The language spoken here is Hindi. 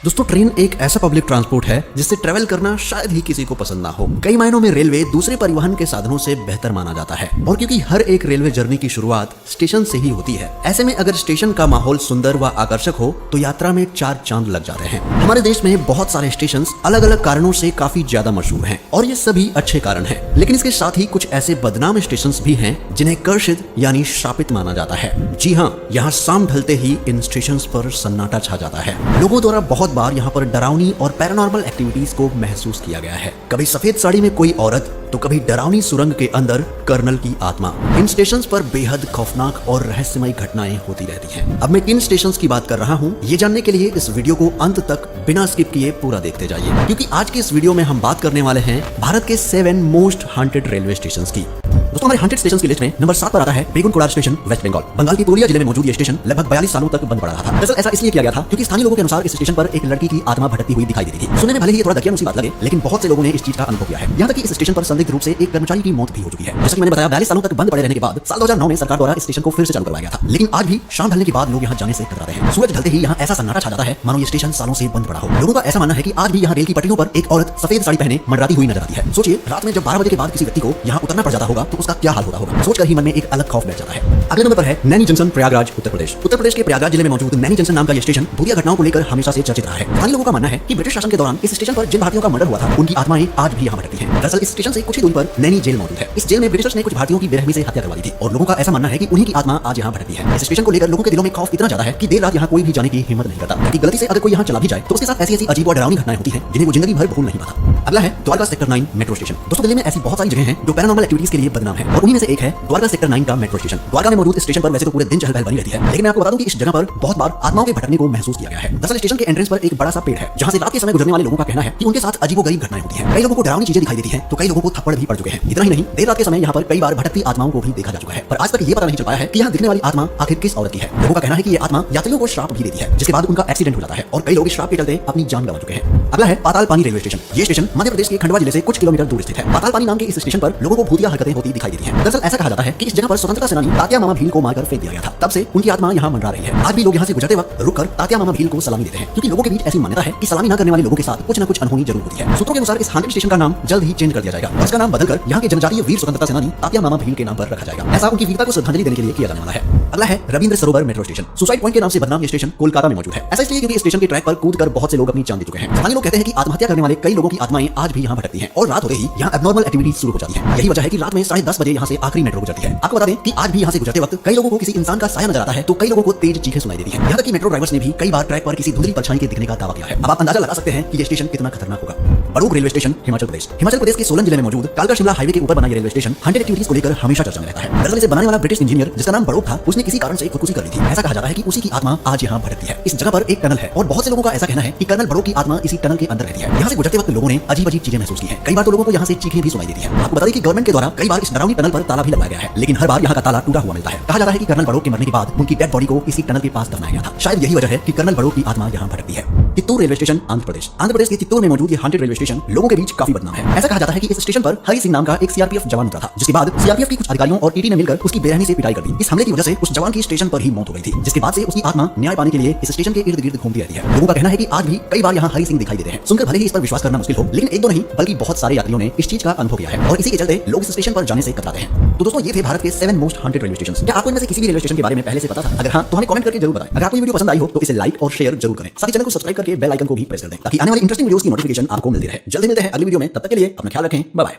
दोस्तों ट्रेन एक ऐसा पब्लिक ट्रांसपोर्ट है जिससे ट्रेवल करना शायद ही किसी को पसंद ना हो। कई मायनों में रेलवे दूसरे परिवहन के साधनों से बेहतर माना जाता है और क्योंकि हर एक रेलवे जर्नी की शुरुआत स्टेशन से ही होती है, ऐसे में अगर स्टेशन का माहौल सुंदर व आकर्षक हो तो यात्रा में 4 चांद लग जाते हैं। हमारे देश में बहुत सारे स्टेशन अलग अलग कारणों से काफी ज्यादा मशहूर हैं और ये सभी अच्छे कारण हैं, लेकिन इसके साथ ही कुछ ऐसे बदनाम स्टेशन भी हैं जिन्हें कर्षित यानी शापित माना जाता है। जी हाँ, यहाँ शाम ढलते ही इन स्टेशन पर सन्नाटा छा जाता है। लोगों द्वारा बहुत बार यहाँ पर डरावनी और पैरानॉर्मल एक्टिविटीज को महसूस किया गया है। कभी सफेद साड़ी में कोई औरत तो कभी डरावनी सुरंग के अंदर कर्नल की आत्मा। इन स्टेशंस पर बेहद खौफनाक और रहस्यमय घटनाएं होती रहती हैं। अब मैं किन स्टेशंस की बात कर रहा हूं, ये जानने के लिए इस वीडियो को अंत तक बिना स्किप किए पूरा देखते जाइए, क्योंकि आज के इस वीडियो में हम बात करने वाले हैं भारत के 7 मोस्ट हॉन्टेड रेलवे स्टेशंस की। दोस्तों हमारे हॉन्टेड स्टेशंस की लिस्ट में नंबर 7 पर आता है बेगुन कोडार स्टेशन, वेस्ट बंगाल। बंगाल की पुरुलिया जिले में मौजूद ये स्टेशन लगभग 42 सालों तक बंद पड़ा रहा था। दरअसल ऐसा इसलिए किया गया था क्योंकि स्थानीय लोगों के अनुसार इस स्टेशन पर एक लड़की की आत्मा भटकती हुई दिखाई देती थी। सुनने में भले ही ये थोड़ा दकियानुसी बात लगे, लेकिन बहुत से लोगों ने इस चीज का अनुभव किया है। यहाँ तक कि इस स्टेशन पर संदिग्ध रूप से एक कर्मचारी की मौत भी हो चुकी है। जैसा कि मैंने बताया, 42 सालों तक बंद पड़े रहने के बाद साल 2009 में सरकार द्वारा इस स्टेशन को फिर से चालू करवाया गया था, लेकिन आज भी शाम ढलने के बाद लोग यहाँ जाने से कतराते हैं। सूरज ढलते ही यहाँ ऐसा सन्नाटा छा जाता है मानो ये स्टेशन सालों से बंद पड़ा हो। लोगों का ऐसा मानना है कि आज भी यहाँ रेल की पटरियों पर एक औरत सफेद साड़ी पहने मंडराती हुई नजर आती है। सोचिए, रात में जब 12 बजे के बाद किसी व्यक्ति को यहाँ उतरना पड़ जाता होगा तो उसका क्या हाल होता होगा। सोचकर ही मन में एक अलग खौफ बैठ जाता है। अगले नंबर पर है नैनी जंक्शन, प्रयागराज, उत्तर प्रदेश। उत्तर प्रदेश के प्रयागराज जिले में मौजूद नैनी जंक्शन नाम का यह स्टेशन भूतिया घटनाओं को लेकर हमेशा से चर्चित रहा है। स्थानीय लोगों का मानना है कि ब्रिटिश शासन के दौरान इस स्टेशन पर जिन भारतीयों का मर्डर हुआ था उनकी आत्माएं आज भी यहाँ भटकती हैं। दरअसल इस स्टेशन से कुछ ही दूरी पर नैनी जेल मौजूद है। इस जेल में ब्रिटिशर्स ने कुछ भारतीयों की बेरहमी से हत्या करवा दी थी और लोगों का ऐसा मानना है कि उन्हीं की आत्मा आज यहाँ भटकती है। इस स्टेशन को लेकर लोगों के दिलों में खौफ इतना ज्यादा है कि देर रात यहाँ कोई भी जाने की हिम्मत नहीं करता, क्योंकि गलती से अगर कोई यहाँ चला भी जाए तो उसके साथ ऐसी अजीब और डरावनी घटनाएं होती हैं जिन्हें वो जिंदगी भर भूल नहीं पाता। अगला है द्वारका सेक्टर 9 मेट्रो स्टेशन। दोस्तों दिल्ली में ऐसी बहुत सारी जगह हैं जो पैरानॉर्मल एक्टिविटीज के लिए बदनाम है और उन्हीं में से एक है द्वारका सेक्टर 9 का मेट्रो स्टेशन। द्वारका में मौजूद इस स्टेशन पर वैसे तो पूरे दिन चहल पहल बनी रहती है, लेकिन मैं आपको बता दूं कि इस जगह पर बहुत बार आत्माओं के भटकने को महसूस किया गया है। दरअसल स्टेशन के एंट्रेंस पर एक बड़ा सा पेड़ है जहां से रात के समय गुजरने वाले लोगों का कहना है कि उनके साथ अजीबोगरीब घटनाएं होती हैं। कई लोगों को डरावनी चीजें दिखाई देती हैं तो कई लोगों को थप्पड़ भी पड़ चुके हैं। इतना ही नहीं, देर रात के समय यहाँ पर कई बार भटकती आत्माओं को भी देखा जा चुका है, पर आज तक ये पता नहीं चल पाया है कि यहाँ दिखने वाली आत्मा आखिर किस औरत की है। लोगों का कहना है कि ये आत्मा यात्रियों को श्राप भी देती है, जिसके बाद उनका एक्सीडेंट हो जाता है और कई लोग इस श्राप के चलते अपनी जान गंवा चुके हैं। अगला है पाताल पानी रेलवे स्टेशन। ये स्टेशन मध्य प्रदेश के खंडवा जिले से कुछ किलोमीटर दूर स्थित है। पाताल पानी नाम के इस स्टेशन पर लोगों को भूतिया हरकतें होती दिखाई देती हैं। दरअसल ऐसा कहा जाता है कि इस जगह पर स्वतंत्रता सेनानी तात्या मामा भील को मारकर फेंक दिया गया था, तब से उनकी आत्मा यहाँ मंडरा रही है। आज भी लोग यहाँ से गुजरते वक्त रुककर तात्या मामा भील को सलामी देते हैं, क्योंकि लोगों के बीच ऐसी मान्यता है कि सलामी न करने वाले लोगों के साथ कुछ न कुछ अनहोनी जरूर होती है। सूत्रों के अनुसार इस हॉन्टेड स्टेशन का नाम जल्द ही चेंज कर दिया जाएगा और इसका नाम बदलकर यहाँ के जनजातीय वीर स्वतंत्रता सेनानी तात्या मामा भील के नाम पर रखा जाएगा। ऐसा उनकी वीरता को श्रद्धांजलि देने के लिए किया जाने वाला है। अगला है रविंद्र सरोवर मेट्रो स्टेशन। सुसाइड पॉइंट के नाम से बदनाम ये स्टेशन कोलकाता में मौजूद है। ऐसा इसलिए क्योंकि स्टेशन के ट्रैक पर कूदकर बहुत से लोग अपनी जान दे चुके हैं। स्थानीय लोग कहते हैं कि आत्महत्या करने वाले कई लोगों की आत्माएं आज भी यहाँ भटकती हैं और रात होते ही यहाँ एबनॉर्मल एक्टिविटीज शुरू हो जाती है। यही वजह है कि रात में 10:30 बजे यहाँ से आखिरी मेट्रो गुजरती है। आपको बता दें कि आज भी यहाँ से गुजरते वक्त कई लोगों को किसी इंसान का साया नजर आता है तो कई लोगों को तेज चीखें सुनाई देती है। यहाँ तक कि मेट्रो ड्राइवर्स ने भी कई बार ट्रैक पर किसी धुंधली परछाई के दिखने का दावा किया है। अब आप अंदाजा लगा सकते हैं कि ये स्टेशन कितना खतरनाक होगा। बड़ौग रेलवे स्टेशन, हिमाचल प्रदेश। हिमाचल प्रदेश के सोलन जिले में मौजूद कालका शिमला हाईवे के ऊपर बना ये रेलवे स्टेशन हॉन्टेड एक्टिविटीज को लेकर हमेशा चर्चा में रहता है। दरअसल इसे बनाने वाला ब्रिटिश इंजीनियर जिसका नाम बड़ौग था, उसने किसी कारण से खुदकुशी कर ली थी। ऐसा कहा जाता है कि उसी की आत्मा आज यहाँ भटकती है। इस जगह पर एक टनल है और बहुत से लोगों का ऐसा कहना है कि कर्नल बड़ौग की आत्मा इसी टनल के अंदर रहती है। यहाँ से गुजरते वक्त लोगों ने अजीब अजीब चीजें महसूस की है। कई बार तो लोगों को यहाँ से चीखें भी सुनाई देती है। आपको बता दें कि गवर्नमेंट के द्वारा कई बार इस डरावनी टनल पर ताला भी लगाया गया है, लेकिन हर बार यहाँ का ताला टूटा हुआ मिलता है। कहा जाता है कि कर्नल बड़ौग के मरने के बाद उनकी डेड बॉडी को इसी टनल के पास दफनाया गया था। शायद यही वजह है कि कर्नल बड़ौग की आत्मा यहाँ भटकती है। Chittoor railway station, Andhra Pradesh. आंध्र प्रदेश के चित्तूर में मौजूद ये हॉन्टेड रेलवे स्टेशन लोगों के बीच काफी बदनाम है। ऐसा कहा जाता है कि इस स्टेशन पर हरि सिंह नाम का एक सीआरपीएफ जवान उतरा था, जिसके बाद सीआरपीएफ के कुछ अधिकारियों और ईटी ने मिलकर उसकी बेरहमी से पिटाई कर दी। इस हमले की वजह से उस जवान की स्टेशन पर ही मौत हो गई थी, जिसके बाद से उसकी आत्मा न्याय पाने के लिए इस स्टेशन के इर्द गिर्द घूमती रहती है। लोगों का कहना है कि आज भी कई बार यहाँ हरि सिंह दिखाई देते हैं। सुनकर भले ही इस पर विश्वास करना मुश्किल हो, लेकिन एक दो नहीं बल्कि बहुत सारे यात्रियों ने इस चीज का अनुभव किया है और इसी के चलते लोग इस स्टेशन पर जाने से कतराते हैं। तो दोस्तों ये थे भारत के 7 मोस्ट हॉन्टेड रेलवे स्टेशन। क्या आपको इनमें से किसी भी रेलवे स्टेशन के बारे में पहले से पता था? अगर हाँ तो हमें कमेंट करके जरूर बताएं। अगर आपको ये वीडियो पसंद आई हो तो इसे लाइक और शेयर जरूर करें। साथ ही चैनल को सब्सक्राइब करके बेल आइकन को भी प्रेस कर दें ताकि आने वाली इंटरेस्टिंग वीडियोस की नोटिफिकेशन आपको मिलती रहे। जल्दी मिलते हैं अगली वीडियो में, तब तक के लिए अपना ख्याल रखें। Bye bye.